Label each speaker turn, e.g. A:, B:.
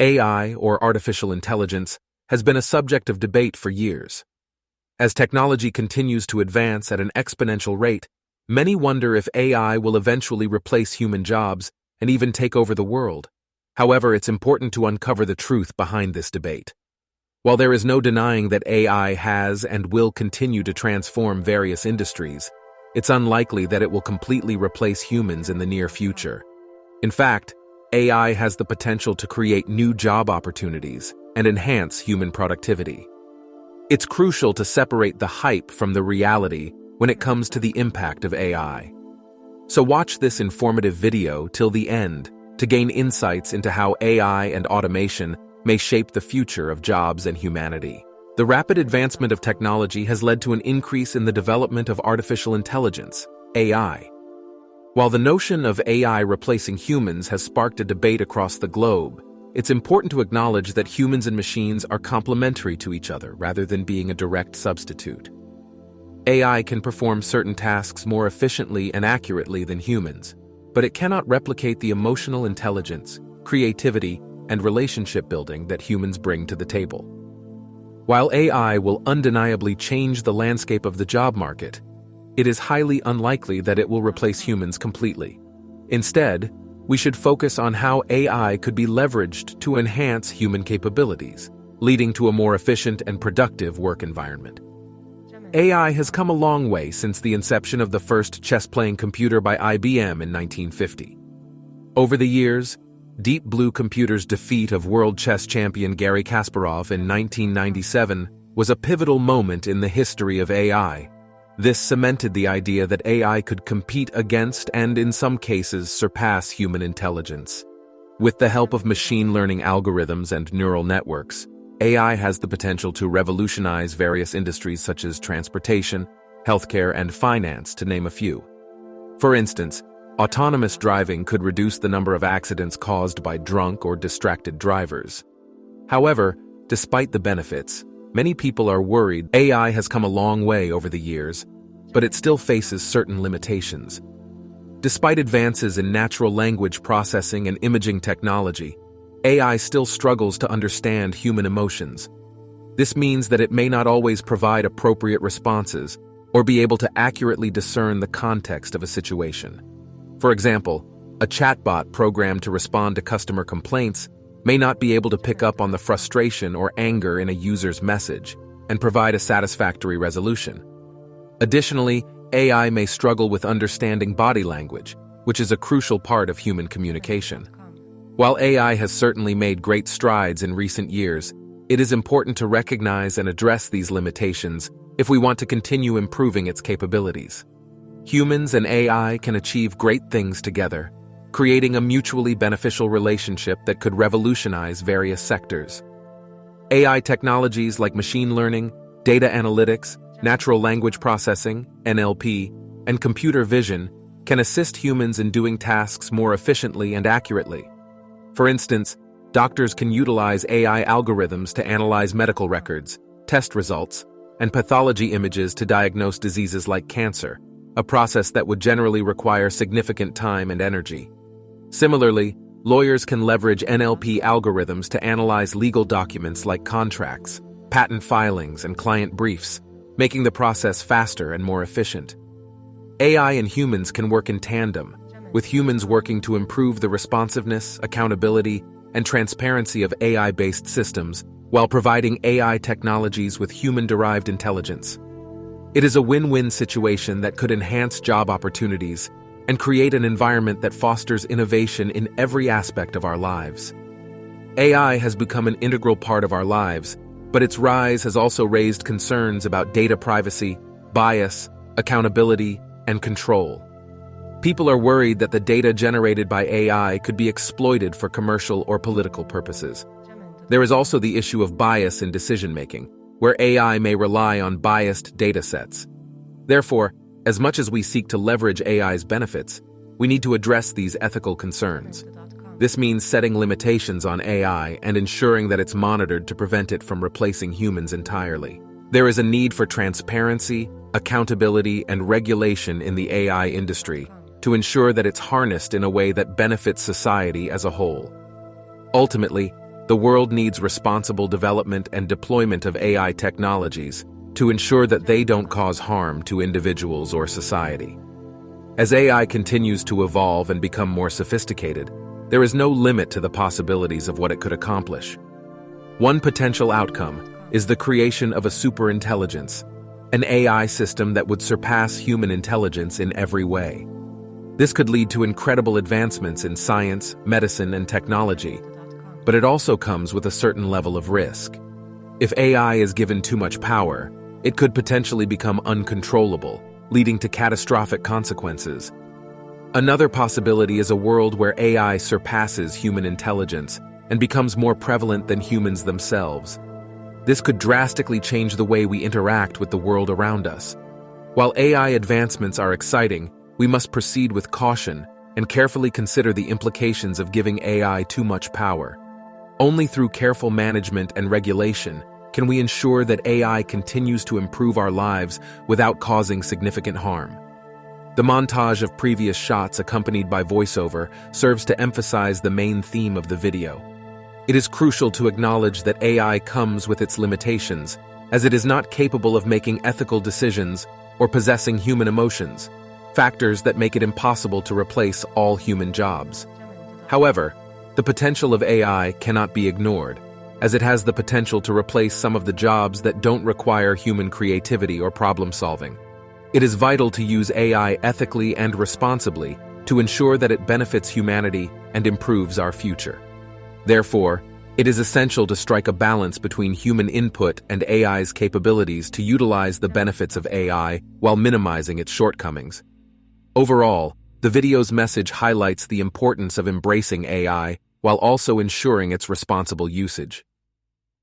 A: AI, or artificial intelligence, has been a subject of debate for years. As technology continues to advance at an exponential rate, many wonder if AI will eventually replace human jobs and even take over the world. However, it's important to uncover the truth behind this debate. While there is no denying that AI has and will continue to transform various industries, it's unlikely that it will completely replace humans in the near future. In fact, AI has the potential to create new job opportunities and enhance human productivity. It's crucial to separate the hype from the reality when it comes to the impact of AI. So watch this informative video till the end to gain insights into how AI and automation may shape the future of jobs and humanity. The rapid advancement of technology has led to an increase in the development of artificial intelligence, AI. While the notion of AI replacing humans has sparked a debate across the globe, it's important to acknowledge that humans and machines are complementary to each other rather than being a direct substitute. AI can perform certain tasks more efficiently and accurately than humans, but it cannot replicate the emotional intelligence, creativity, and relationship building that humans bring to the table. While AI will undeniably change the landscape of the job market, it is highly unlikely that it will replace humans completely. Instead, we should focus on how AI could be leveraged to enhance human capabilities, leading to a more efficient and productive work environment. AI has come a long way since the inception of the first chess-playing computer by IBM in 1950. Over the years, Deep Blue Computer's defeat of world chess champion Garry Kasparov in 1997 was a pivotal moment in the history of AI. This cemented the idea that AI could compete against and, in some cases, surpass human intelligence. With the help of machine learning algorithms and neural networks, AI has the potential to revolutionize various industries such as transportation, healthcare, and finance, to name a few. For instance, autonomous driving could reduce the number of accidents caused by drunk or distracted drivers. However, despite the benefits, many people are worried. AI has come a long way over the years, but it still faces certain limitations. Despite advances in natural language processing and imaging technology, AI still struggles to understand human emotions. This means that it may not always provide appropriate responses or be able to accurately discern the context of a situation. For example, a chatbot programmed to respond to customer complaints may not be able to pick up on the frustration or anger in a user's message and provide a satisfactory resolution. Additionally, AI may struggle with understanding body language, which is a crucial part of human communication. While AI has certainly made great strides in recent years, it is important to recognize and address these limitations if we want to continue improving its capabilities. Humans and AI can achieve great things together, creating a mutually beneficial relationship that could revolutionize various sectors. AI technologies like machine learning, data analytics, natural language processing, NLP, and computer vision can assist humans in doing tasks more efficiently and accurately. For instance, doctors can utilize AI algorithms to analyze medical records, test results, and pathology images to diagnose diseases like cancer, a process that would generally require significant time and energy. Similarly, lawyers can leverage NLP algorithms to analyze legal documents like contracts, patent filings, and client briefs, making the process faster and more efficient. AI and humans can work in tandem, with humans working to improve the responsiveness, accountability, and transparency of AI-based systems while providing AI technologies with human-derived intelligence. It is a win-win situation that could enhance job opportunities and create an environment that fosters innovation in every aspect of our lives. AI has become an integral part of our lives, but its rise has also raised concerns about data privacy, bias, accountability, and control. People are worried that the data generated by AI could be exploited for commercial or political purposes. There is also the issue of bias in decision-making, where AI may rely on biased data sets. Therefore, as much as we seek to leverage AI's benefits, we need to address these ethical concerns. This means setting limitations on AI and ensuring that it's monitored to prevent it from replacing humans entirely. There is a need for transparency, accountability, and regulation in the AI industry to ensure that it's harnessed in a way that benefits society as a whole. Ultimately, The world needs responsible development and deployment of AI technologies to ensure that they don't cause harm to individuals or society. As AI continues to evolve and become more sophisticated, there is no limit to the possibilities of what it could accomplish. One potential outcome is the creation of a superintelligence, an AI system that would surpass human intelligence in every way. This could lead to incredible advancements in science, medicine, and technology, but it also comes with a certain level of risk. If AI is given too much power, it could potentially become uncontrollable, leading to catastrophic consequences. Another possibility is a world where AI surpasses human intelligence and becomes more prevalent than humans themselves. This could drastically change the way we interact with the world around us. While AI advancements are exciting, we must proceed with caution and carefully consider the implications of giving AI too much power. Only through careful management and regulation can we ensure that AI continues to improve our lives without causing significant harm. The montage of previous shots accompanied by voiceover serves to emphasize the main theme of the video. It is crucial to acknowledge that AI comes with its limitations, as it is not capable of making ethical decisions or possessing human emotions, factors that make it impossible to replace all human jobs. However, the potential of AI cannot be ignored, as it has the potential to replace some of the jobs that don't require human creativity or problem-solving. It is vital to use AI ethically and responsibly to ensure that it benefits humanity and improves our future. Therefore, it is essential to strike a balance between human input and AI's capabilities to utilize the benefits of AI while minimizing its shortcomings. Overall, the video's message highlights the importance of embracing AI while also ensuring its responsible usage.